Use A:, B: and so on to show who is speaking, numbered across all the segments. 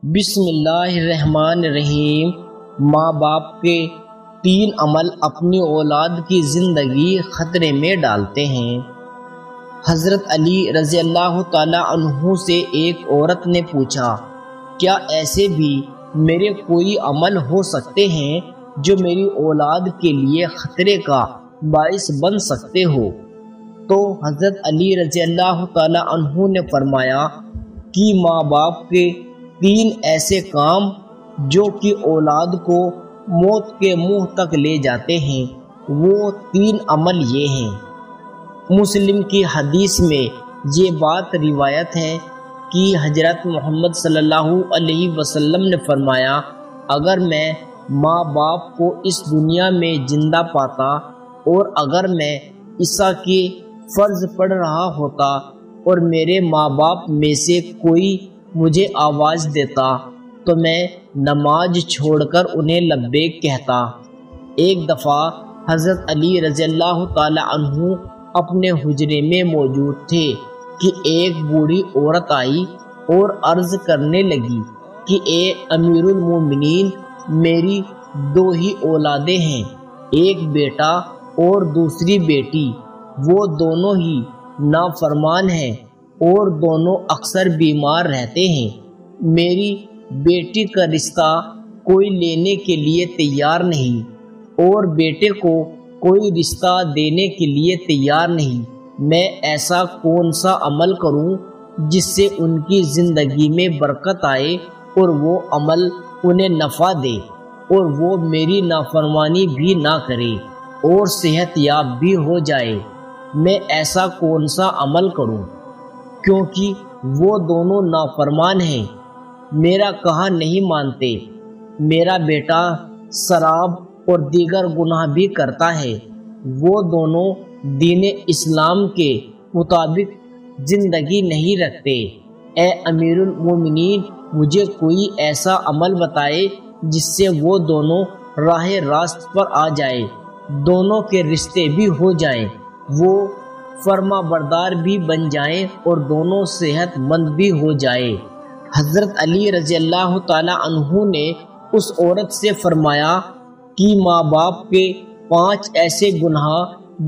A: بسم اللہ الرحمن الرحیم۔ ماں باپ کے 3 عمل اپنی اولاد کی زندگی خطرے میں ڈالتے ہیں۔ حضرت علی رضی اللہ تعالی عنہ سے ایک عورت نے پوچھا، کیا ایسے بھی میرے کوئی عمل ہو سکتے ہیں جو میری اولاد کے لیے خطرے کا باعث بن سکتے ہو؟ تو حضرت علی رضی اللہ تعالی عنہ نے فرمایا کہ ماں باپ کے 3 ایسے کام جو کہ اولاد کو موت کے منہ تک لے جاتے ہیں، وہ 3 عمل یہ ہیں۔ مسلم کی حدیث میں یہ بات روایت ہے کہ حضرت محمد صلی اللہ علیہ وسلم نے فرمایا، اگر میں ماں باپ کو اس دنیا میں زندہ پاتا اور اگر میں عشاء کے فرض پڑھ رہا ہوتا اور میرے ماں باپ میں سے کوئی مجھے آواز دیتا تو میں نماز چھوڑ کر انہیں لبیک کہتا۔ ایک دفعہ حضرت علی رضی اللہ تعالی عنہ اپنے حجرے میں موجود تھے کہ ایک بوڑھی عورت آئی اور عرض کرنے لگی کہ اے امیر المومنین، میری 2 ہی اولادیں ہیں، ایک بیٹا اور دوسری بیٹی، وہ دونوں ہی نافرمان ہیں اور دونوں اکثر بیمار رہتے ہیں۔ میری بیٹی کا رشتہ کوئی لینے کے لیے تیار نہیں اور بیٹے کو کوئی رشتہ دینے کے لیے تیار نہیں۔ میں ایسا کون سا عمل کروں جس سے ان کی زندگی میں برکت آئے اور وہ عمل انہیں نفع دے اور وہ میری نافرمانی بھی نہ کرے اور صحت یاب بھی ہو جائے؟ میں ایسا کون سا عمل کروں؟ کیونکہ وہ دونوں نافرمان ہیں، میرا کہا نہیں مانتے، میرا بیٹا شراب اور دیگر گناہ بھی کرتا ہے، وہ دونوں دین اسلام کے مطابق زندگی نہیں رکھتے۔ اے امیر المومنین، مجھے کوئی ایسا عمل بتائے جس سے وہ دونوں راہ راست پر آ جائے، دونوں کے رشتے بھی ہو جائیں، وہ فرما بردار بھی بن جائیں اور دونوں صحت مند بھی ہو جائے۔ حضرت علی رضی اللہ تعالی عنہ نے اس عورت سے فرمایا کہ ماں باپ کے 5 ایسے گناہ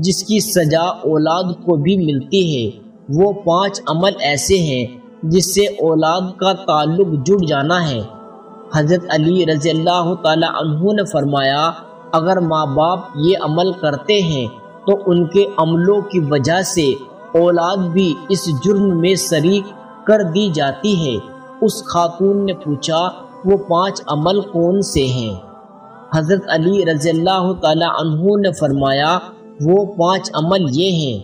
A: جس کی سزا اولاد کو بھی ملتی ہے، وہ 5 عمل ایسے ہیں جس سے اولاد کا تعلق جڑ جانا ہے۔ حضرت علی رضی اللہ تعالی عنہ نے فرمایا، اگر ماں باپ یہ عمل کرتے ہیں تو ان کے عملوں کی وجہ سے اولاد بھی اس جرم میں شریک کر دی جاتی ہے۔ اس خاتون نے پوچھا، وہ 5 عمل کون سے ہیں؟ حضرت علی رضی اللہ تعالی عنہ نے فرمایا، وہ 5 عمل یہ ہیں۔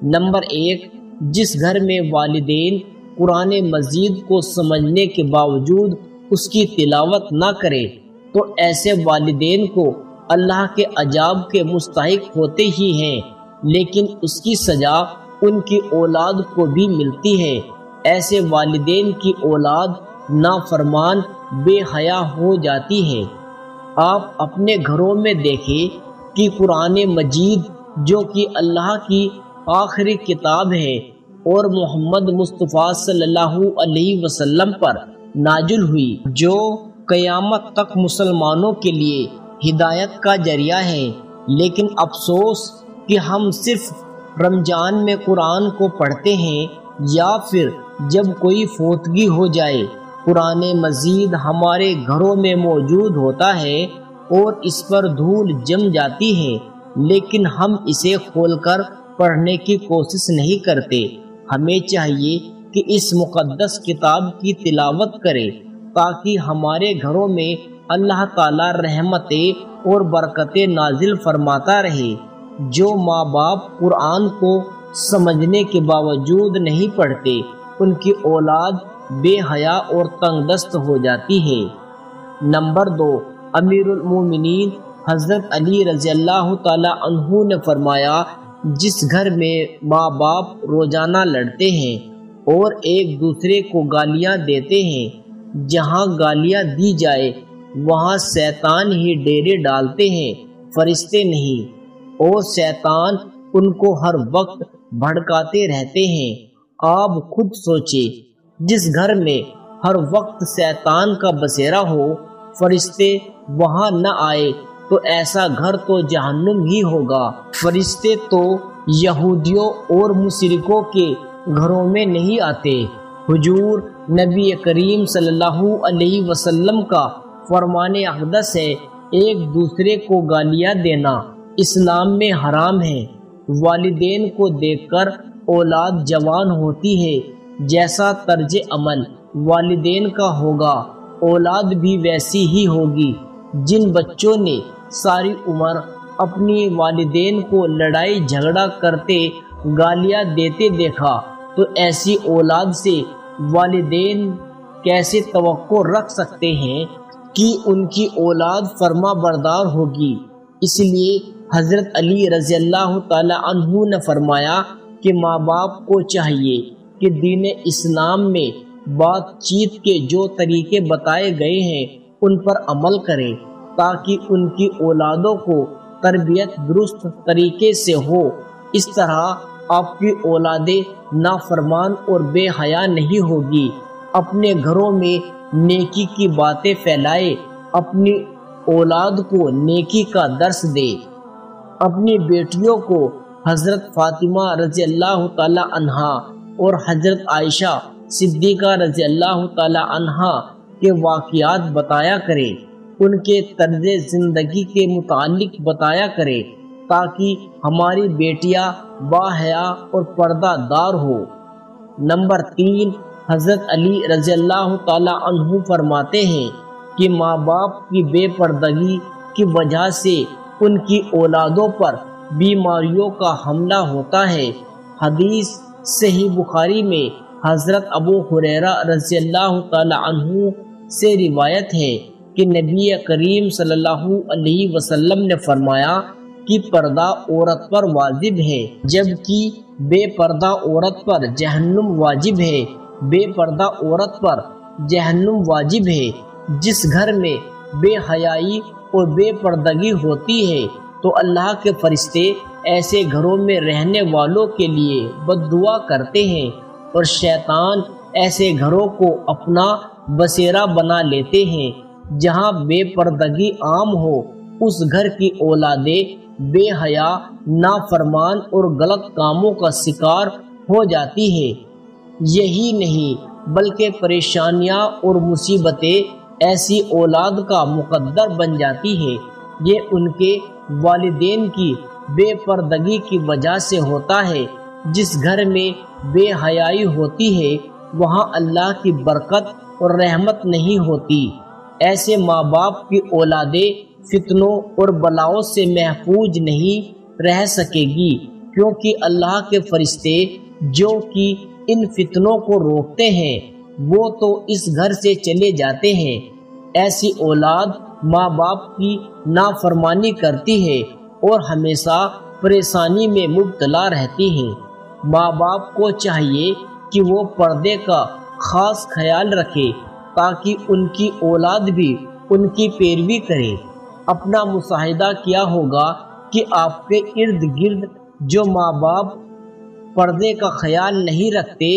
A: نمبر 1، جس گھر میں والدین قرآن مجید کو سمجھنے کے باوجود اس کی تلاوت نہ کرے تو ایسے والدین کو اللہ کے عذاب کے مستحق ہوتے ہی ہیں، لیکن اس کی سزا ان کی اولاد کو بھی ملتی ہے۔ ایسے والدین کی اولاد نافرمان بے حیا ہو جاتی ہے۔ آپ اپنے گھروں میں دیکھیں کہ قرآن مجید جو کہ اللہ کی آخری کتاب ہے اور محمد مصطفیٰ صلی اللہ علیہ وسلم پر نازل ہوئی، جو قیامت تک مسلمانوں کے لیے ہدایت کا ذریعہ ہے، لیکن افسوس کہ ہم صرف رمضان میں قرآن کو پڑھتے ہیں یا پھر جب کوئی فوتگی ہو جائے قرآن مجید ہمارے گھروں میں موجود ہوتا ہے اور اس پر دھول جم جاتی ہے، لیکن ہم اسے کھول کر پڑھنے کی کوشش نہیں کرتے۔ ہمیں چاہیے کہ اس مقدس کتاب کی تلاوت کریں تاکہ ہمارے گھروں میں اللہ تعالی رحمتیں اور برکتیں نازل فرماتا رہے۔ جو ماں باپ قرآن کو سمجھنے کے باوجود نہیں پڑھتے، ان کی اولاد بے حیا اور تنگ دست ہو جاتی ہے۔ نمبر 2، امیر المومنین حضرت علی رضی اللہ تعالی عنہ نے فرمایا، جس گھر میں ماں باپ روزانہ لڑتے ہیں اور ایک دوسرے کو گالیاں دیتے ہیں، جہاں گالیاں دی جائے وہاں شیطان ہی ڈیرے ڈالتے ہیں، فرشتے نہیں، اور شیطان ان کو ہر وقت بھڑکاتے رہتے ہیں۔ آپ خود سوچیں، جس گھر میں ہر وقت شیطان کا بسیرا ہو، فرشتے وہاں نہ آئے تو ایسا گھر تو جہنم ہی ہوگا۔ فرشتے تو یہودیوں اور مشرکوں کے گھروں میں نہیں آتے۔ حضور نبی کریم صلی اللہ علیہ وسلم کا فرمان اقدس ہے، ایک دوسرے کو گالیاں دینا اسلام میں حرام ہے۔ والدین کو دیکھ کر اولاد جوان ہوتی ہے، جیسا طرز عمل والدین کا ہوگا اولاد بھی ویسی ہی ہوگی۔ جن بچوں نے ساری عمر اپنی والدین کو لڑائی جھگڑا کرتے گالیاں دیتے دیکھا تو ایسی اولاد سے والدین کیسے توقع رکھ سکتے ہیں کہ ان کی اولاد فرما بردار ہوگی؟ اس لیے حضرت علی رضی اللہ تعالی عنہ نے فرمایا کہ ماں باپ کو چاہیے کہ دین اسلام میں بات چیت کے جو طریقے بتائے گئے ہیں ان پر عمل کریں تاکہ ان کی اولادوں کو تربیت درست طریقے سے ہو۔ اس طرح آپ کی اولادیں نافرمان اور بے حیا نہیں ہوگی۔ اپنے گھروں میں نیکی کی باتیں پھیلائے، اپنی اولاد کو نیکی کا درس دے۔ اپنی بیٹیوں کو حضرت فاطمہ رضی اللہ تعالی عنہا اور حضرت عائشہ صدیقہ رضی اللہ تعالی عنہا کے واقعات بتایا کرے، ان کے طرز زندگی کے متعلق بتایا کرے تاکہ ہماری بیٹیاں باحیا اور پردہ دار ہو۔ نمبر 3، حضرت علی رضی اللہ تعالی عنہ فرماتے ہیں کہ ماں باپ کی بے پردگی کی وجہ سے ان کی اولادوں پر بیماریوں کا حملہ ہوتا ہے۔ حدیث صحیح بخاری میں حضرت ابو ہریرہ رضی اللہ تعالی عنہ سے روایت ہے کہ نبی کریم صلی اللہ علیہ وسلم نے فرمایا کہ پردہ عورت پر واجب ہے، جبکہ بے پردہ عورت پر جہنم واجب ہے۔ بے پردہ عورت پر جہنم واجب ہے۔ جس گھر میں بے حیائی اور بے پردگی ہوتی ہے تو اللہ کے فرشتے ایسے گھروں میں رہنے والوں کے لیے بد دعا کرتے ہیں، اور شیطان ایسے گھروں کو اپنا بسیرا بنا لیتے ہیں۔ جہاں بے پردگی عام ہو اس گھر کی اولادیں بے حیا، نافرمان اور غلط کاموں کا شکار ہو جاتی ہے۔ یہی نہیں بلکہ پریشانیاں اور مصیبتیں ایسی اولاد کا مقدر بن جاتی ہے۔ یہ ان کے والدین کی بے پردگی کی وجہ سے ہوتا ہے۔ جس گھر میں بے حیائی ہوتی ہے وہاں اللہ کی برکت اور رحمت نہیں ہوتی۔ ایسے ماں باپ کی اولادیں فتنوں اور بلاؤں سے محفوظ نہیں رہ سکے گی، کیونکہ اللہ کے فرشتے جو کہ ان فتنوں کو روکتے ہیں وہ تو اس گھر سے چلے جاتے ہیں۔ ایسی اولاد ماں باپ کی نافرمانی کرتی ہے اور ہمیشہ پریشانی میں مبتلا رہتی ہے۔ ماں باپ کو چاہیے کہ وہ پردے کا خاص خیال رکھے تاکہ ان کی اولاد بھی ان کی پیروی کرے۔ اپنا مشاہدہ کیا ہوگا کہ آپ کے ارد گرد جو ماں باپ پردے کا خیال نہیں رکھتے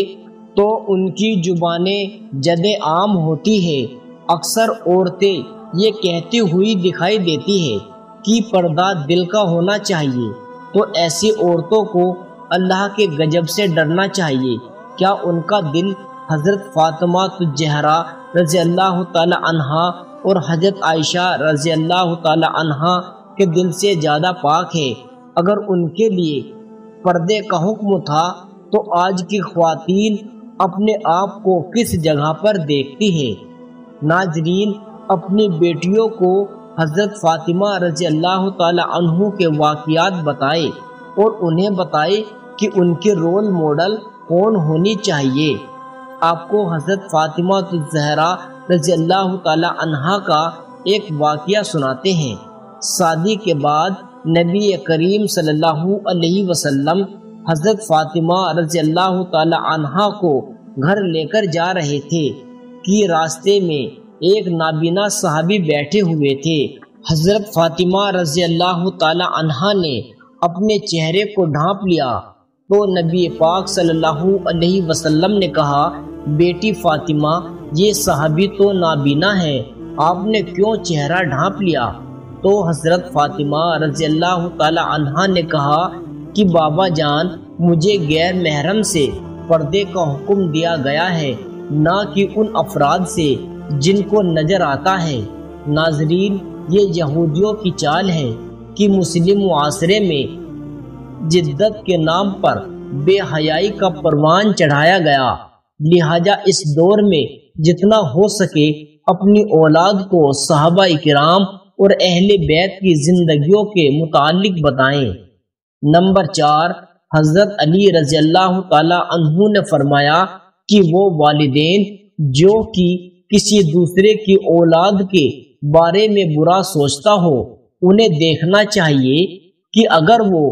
A: تو ان کی زبانیں جد عام ہوتی ہے۔ اکثر عورتیں یہ کہتی ہوئی دکھائی دیتی ہے کہ پردہ دل کا ہونا چاہیے، تو ایسی عورتوں کو اللہ کے غضب سے ڈرنا چاہیے۔ کیا ان کا دل حضرت فاطمہ الزہرا رضی اللہ تعالی عنہا اور حضرت عائشہ رضی اللہ تعالی عنہا کے دل سے زیادہ پاک ہے؟ اگر ان کے لیے پردے کا حکم تھا تو آج کی خواتین اپنے آپ کو کس جگہ پر دیکھتی ہیں؟ ناظرین، اپنی بیٹیوں کو حضرت فاطمہ رضی اللہ تعالی عنہ کے واقعات بتائے اور انہیں بتائے کہ ان کے رول ماڈل کون ہونی چاہیے۔ آپ کو حضرت فاطمہ الزہرا رضی اللہ تعالی عنہا کا ایک واقعہ سناتے ہیں۔ شادی کے بعد نبی کریم صلی اللہ علیہ وسلم حضرت فاطمہ رضی اللہ تعالی عنہا کو گھر لے کر جا رہے تھے کہ راستے میں ایک نابینا صحابی بیٹھے ہوئے تھے۔ حضرت فاطمہ رضی اللہ تعالی عنہا نے اپنے چہرے کو ڈھانپ لیا تو نبی پاک صلی اللہ علیہ وسلم نے کہا، بیٹی فاطمہ، یہ صحابی تو نابینا ہے، آپ نے کیوں چہرہ ڈھانپ لیا؟ تو حضرت فاطمہ رضی اللہ تعالی عنہا نے کہا کہ بابا جان، مجھے غیر محرم سے پردے کا حکم دیا گیا ہے، نہ کہ ان افراد سے جن کو نظر آتا ہے۔ ناظرین، یہ یہودیوں کی چال ہے کہ مسلم معاشرے میں جدت کے نام پر بے حیائی کا پروان چڑھایا گیا، لہذا اس دور میں جتنا ہو سکے اپنی اولاد کو صحابہ کرام اور اہل بیت کی زندگیوں کے متعلق بتائیں۔ نمبر 4، حضرت علی رضی اللہ تعالی عنہ نے فرمایا کہ وہ والدین جو کہ کسی دوسرے کی اولاد کے بارے میں برا سوچتا ہو، انہیں دیکھنا چاہیے کہ اگر وہ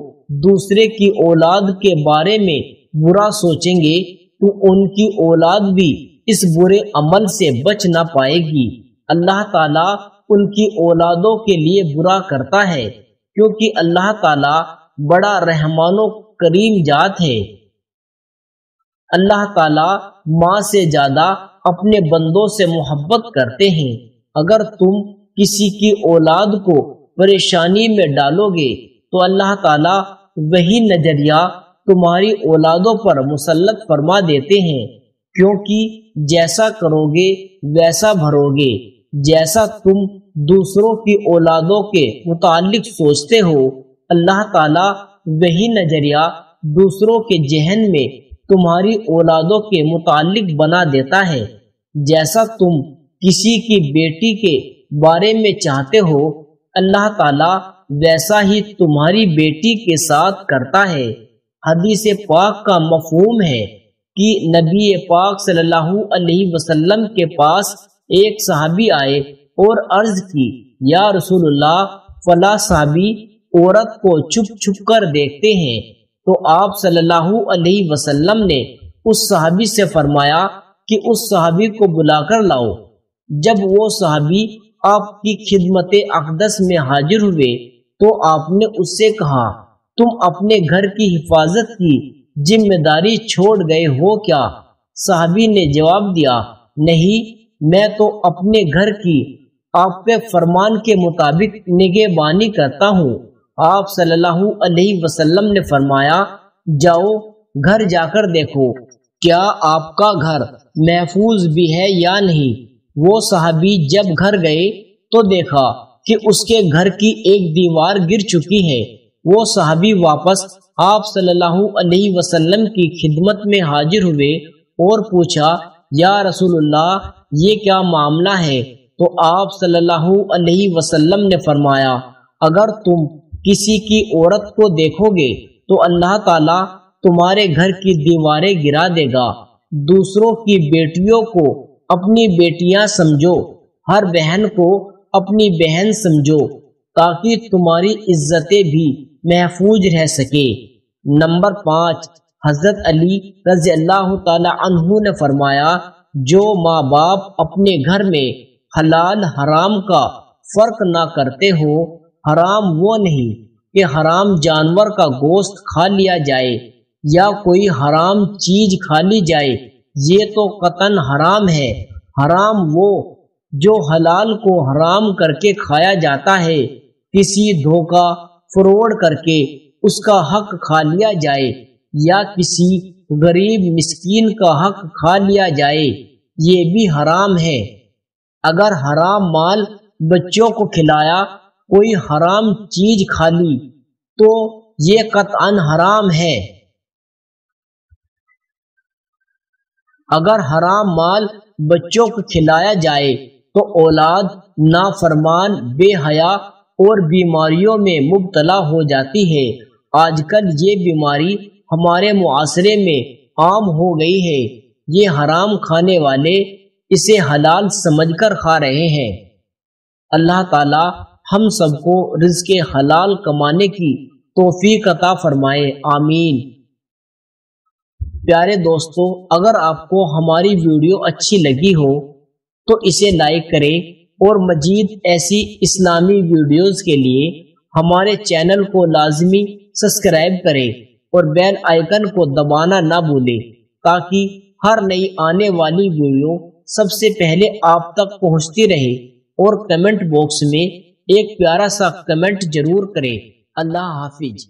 A: دوسرے کی اولاد کے بارے میں برا سوچیں گے تو ان کی اولاد بھی اس برے عمل سے بچ نہ پائے گی۔ اللہ تعالیٰ ان کی اولادوں کے لیے برا کرتا ہے، کیونکہ اللہ تعالیٰ بڑا رحمان و کریم ذات ہے۔ اللہ تعالیٰ ماں سے زیادہ اپنے بندوں سے محبت کرتے ہیں۔ اگر تم کسی کی اولاد کو پریشانی میں ڈالو گے تو اللہ تعالیٰ وہی نظریہ تمہاری اولادوں پر مسلط فرما دیتے ہیں، کیونکہ جیسا کرو گے ویسا بھرو گے۔ جیسا تم دوسروں کی اولادوں کے متعلق سوچتے ہو، اللہ تعالیٰ وہی نظریہ دوسروں کے ذہن میں تمہاری اولادوں کے متعلق بنا دیتا ہے۔ جیسا تم کسی کی بیٹی کے بارے میں چاہتے ہو، اللہ تعالیٰ ویسا ہی تمہاری بیٹی کے ساتھ کرتا ہے۔ حدیث پاک کا مفہوم ہے کہ نبی پاک صلی اللہ علیہ وسلم کے پاس ایک صحابی آئے اور عرض کی، یا رسول اللہ، فلاں صحابی عورت کو چھپ چھپ کر دیکھتے ہیں۔ تو آپ صلی اللہ علیہ وسلم نے اس صحابی سے فرمایا کہ اس صحابی کو بلا کر لاؤ۔ جب وہ صحابی آپ کی خدمت اقدس میں حاضر ہوئے تو آپ نے اس سے کہا، تم اپنے گھر کی حفاظت کی ذمہ داری چھوڑ گئے ہو کیا؟ صحابی نے جواب دیا، نہیں، میں تو اپنے گھر کی آپ کے فرمان کے مطابق نگہبانی کرتا ہوں۔ آپ صلی اللہ علیہ وسلم نے فرمایا، جاؤ گھر جا کر دیکھو کیا آپ کا گھر محفوظ بھی ہے یا نہیں۔ وہ صحابی جب گھر گئے تو دیکھا کہ اس کے گھر کی ایک دیوار گر چکی ہے۔ وہ صحابی واپس آپ صلی اللہ علیہ وسلم کی خدمت میں حاضر ہوئے اور پوچھا، یا رسول اللہ، یہ کیا معاملہ ہے؟ تو آپ صلی اللہ علیہ وسلم نے فرمایا، اگر تم کسی کی عورت کو دیکھو گے تو اللہ تعالیٰ تمہارے گھر کی دیواریں گرا دے گا۔ دوسروں کی بیٹیوں کو اپنی بیٹیاں سمجھو، ہر بہن کو اپنی بہن سمجھو، تاکہ تمہاری عزتیں بھی محفوظ رہ سکے۔ نمبر 5، حضرت علی رضی اللہ تعالی عنہ نے فرمایا، جو ماں باپ اپنے گھر میں حلال حرام کا فرق نہ کرتے ہو، حرام وہ نہیں کہ حرام جانور کا گوشت کھا لیا جائے یا کوئی حرام چیز کھا لی جائے، یہ تو قطعاً حرام ہے۔ حرام وہ جو حلال کو حرام کر کے کھایا جاتا ہے، کسی دھوکہ فروڈ کر کے اس کا حق کھا لیا جائے یا کسی غریب مسکین کا حق کھا لیا جائے، یہ بھی حرام ہے۔ اگر حرام مال بچوں کو کھلایا، کوئی حرام چیز کھا لی تو یہ قطعاً حرام ہے۔ اگر حرام مال بچوں کو کھلایا جائے تو اولاد نافرمان، بے حیا اور بیماریوں میں مبتلا ہو جاتی ہے۔ آج کل یہ بیماری ہمارے معاشرے میں عام ہو گئی ہے۔ یہ حرام کھانے والے اسے حلال سمجھ کر کھا رہے ہیں۔ اللہ تعالی ہم سب کو رزق حلال کمانے کی توفیق عطا فرمائے، آمین۔ پیارے دوستو، اگر آپ کو ہماری ویڈیو اچھی لگی ہو تو اسے لائک کریں اور مزید ایسی اسلامی ویڈیوز کے لیے ہمارے چینل کو لازمی سبسکرائب کریں اور بیل آئیکن کو دبانا نہ بھولیں، تاکہ ہر نئی آنے والی ویڈیو سب سے پہلے آپ تک پہنچتی رہے، اور کمنٹ باکس میں ایک پیارا سا کمنٹ ضرور کریں۔ اللہ حافظ۔